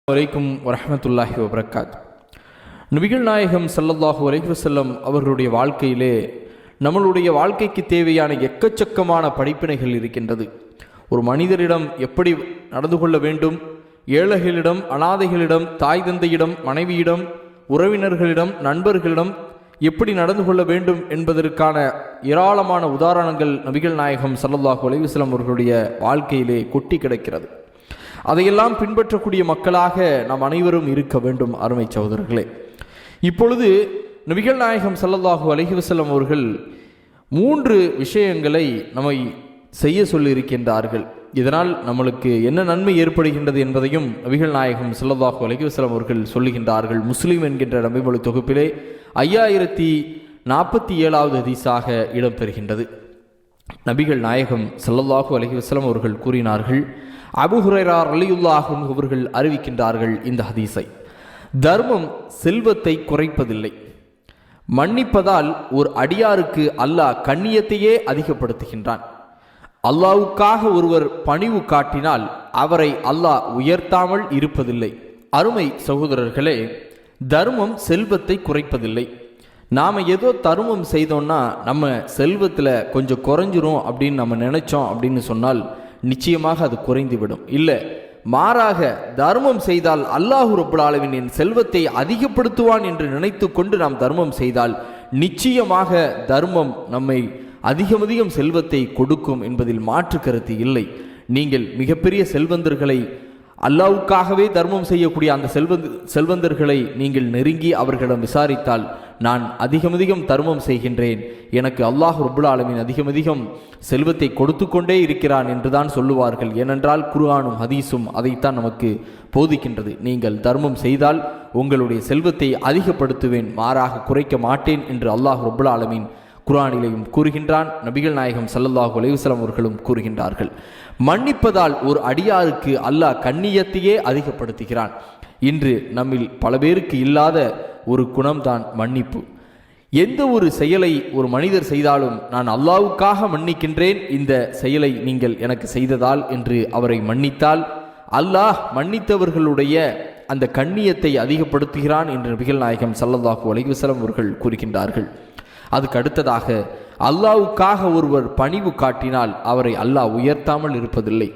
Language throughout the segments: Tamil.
வலைக்கும் வரஹ்மத்துல்லாஹி வபரகாத். நபிகள் நாயகம் ஸல்லல்லாஹு அலைஹி வஸல்லம் அவர்களுடைய வாழ்க்கையிலே நம்மளுடைய வாழ்க்கைக்கு தேவையான எக்கச்சக்கமான படிப்பினைகள் இருக்கின்றது. ஒரு மனிதரிடம் எப்படி நடந்து கொள்ள வேண்டும், ஏழைகளிடம், அனாதைகளிடம், தாய் தந்தையிடம், மனைவியிடம், உறவினர்களிடம், நண்பர்களிடம் எப்படி நடந்து கொள்ள வேண்டும் என்பதற்கான ஏராளமான உதாரணங்கள் நபிகள் நாயகம் ஸல்லல்லாஹு அலைஹி வஸல்லம் அவர்களுடைய வாழ்க்கையிலே கொட்டி கிடக்கிறது. அதையெல்லாம் பின்பற்றக்கூடிய மக்களாக நாம் அனைவரும் இருக்க வேண்டும். அருமை சகோதரர்களே, இப்பொழுது நபிகள் நாயகம் ஸல்லல்லாஹு அலைஹி வஸல்லம் அவர்கள் 3 விஷயங்களை நம்மை செய்ய சொல்லியிருக்கின்றார்கள். இதனால் நம்மளுக்கு என்ன நன்மை ஏற்படுகின்றது என்பதையும் நபிகள் நாயகம் ஸல்லல்லாஹு அலைஹி வஸல்லம் அவர்கள் சொல்லுகின்றார்கள். முஸ்லிம் என்கின்ற நபிமொழி தொகுப்பிலே 5047வது ஹதீஸாக இடம்பெறுகின்றது. நபிகள் நாயகம் ஸல்லல்லாஹு அலைஹி வஸல்லம் அவர்கள் கூறினார்கள், அபூ ஹுரைரா ரலியல்லாஹு அன்ஹு அவர்கள் அறிவிக்கின்றார்கள் இந்த ஹதீஸை. தர்மம் செல்வத்தை குறைப்பதில்லை. மன்னிப்பதால் ஒரு அடியாருக்கு அல்லாஹ் கண்ணியத்தையே அதிகப்படுத்துகின்றான். அல்லாஹ்வுக்காக ஒருவர் பணிவு காட்டினால் அவரை அல்லாஹ் உயர்த்தாமல் இருப்பதில்லை. அருமை சகோதரர்களே, தர்மம் செல்வத்தை குறைப்பதில்லை. நாம் ஏதோ தர்மம் செய்தோம்னா நம்ம செல்வத்தில் கொஞ்சம் குறைஞ்சிரும் அப்படின்னு நம்ம நினைச்சோம் அப்படின்னு சொன்னால் நிச்சயமாக அது குறைந்துவிடும். இல்லை, மாறாக தர்மம் செய்தால் அல்லாஹ் ரப்புல் ஆலமீன் என் செல்வத்தை அதிகப்படுத்துவான் என்று நினைத்து கொண்டு நாம் தர்மம் செய்தால் நிச்சயமாக தர்மம் நம்மை அதிகம் செல்வத்தை கொடுக்கும் என்பதில் மாற்று கருத்து இல்லை. நீங்கள் மிகப்பெரிய செல்வந்தர்களை, அல்லாஹ்வுக்காகவே தர்மம் செய்யக்கூடிய அந்த செல்வந்தர்களை நீங்கள் நெருங்கி அவர்களிடம் விசாரித்தால், நான் அதிகம் தர்மம் செய்கின்றேன், எனக்கு அல்லாஹ் ரப்புல் ஆலமீன் அதிகம் செல்வத்தை கொடுத்து கொண்டே இருக்கிறான் என்றுதான் சொல்லுவார்கள். ஏனென்றால் குர்ஆனும் ஹதீஸும் அதைத்தான் நமக்கு போதிக்கின்றது. நீங்கள் தர்மம் செய்தால் உங்களுடைய செல்வத்தை அதிகப்படுத்துவேன், மாறாக குறைக்க மாட்டேன் என்று அல்லாஹ் ரப்புல் ஆலமீன் குர்ஆனிலேயும் கூறுகின்றான். நபிகள் நாயகம் ஸல்லல்லாஹு அலைஹி வஸல்லம் அவர்களும் கூறுகின்றார்கள். மன்னிப்பதால் ஒரு அடியாருக்கு அல்லாஹ் கண்ணியத்தையே அதிகப்படுத்துகிறான். இன்று நம்மில் பல பேருக்கு இல்லாத ஒரு குணம்தான் மன்னிப்பு. எந்த ஒரு செயலை ஒரு மனிதர் செய்தாலும் நான் அல்லாஹ்வுக்காக மன்னிக்கின்றேன், இந்த செயலை நீங்கள் எனக்கு செய்ததால் என்று அவரை மன்னித்தால் அல்லாஹ் மன்னித்தவர்களுடைய அந்த கண்ணியத்தை அதிகப்படுத்துகிறான் என்று நபிகள் நாயகம் ஸல்லல்லாஹு அலைஹி வஸல்லம் அவர்கள் கூறுகின்றார்கள். அதுக்கு அடுத்ததாக, அல்லாஹ்வுக்காக ஒருவர் பணிவு காட்டினால் அவரை அல்லாஹ் உயர்த்தாமல் இருப்பதில்லை.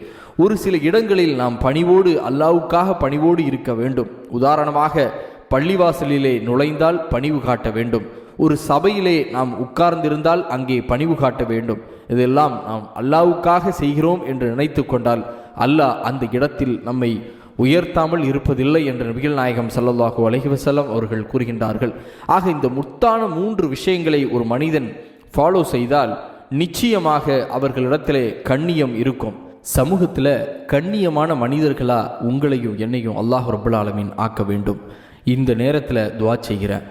ஒரு சில இடங்களில் நாம் பணிவோடு, அல்லாஹ்வுக்காக பணிவோடு இருக்க வேண்டும். உதாரணமாக, பள்ளிவாசலிலே நுழைந்தால் பணிவு காட்ட வேண்டும். ஒரு சபையிலே நாம் உட்கார்ந்திருந்தால் அங்கே பணிவு காட்ட வேண்டும். இதெல்லாம் நாம் அல்லாஹ்வுக்காக செய்கிறோம் என்று நினைத்து கொண்டால் அல்லாஹ் அந்த இடத்தில் நம்மை உயர்த்தாமல் இருப்பதில்லை என்று நபிகள் நாயகம் ஸல்லல்லாஹு அலைஹி வஸல்லம் அவர்கள் கூறுகின்றார்கள். ஆக இந்த முத்தான 3 விஷயங்களை ஒரு மனிதன் ஃபாலோ செய்தால் நிச்சயமாக அவர்களிடத்திலே கண்ணியம் இருக்கும். சமூகத்தில் கண்ணியமான மனிதர்களா உங்களையும் என்னையும் அல்லாஹ் ரப்புல் ஆலமீன் ஆக்க வேண்டும். இந்த நேரத்தில் துஆ செய்கிறேன்.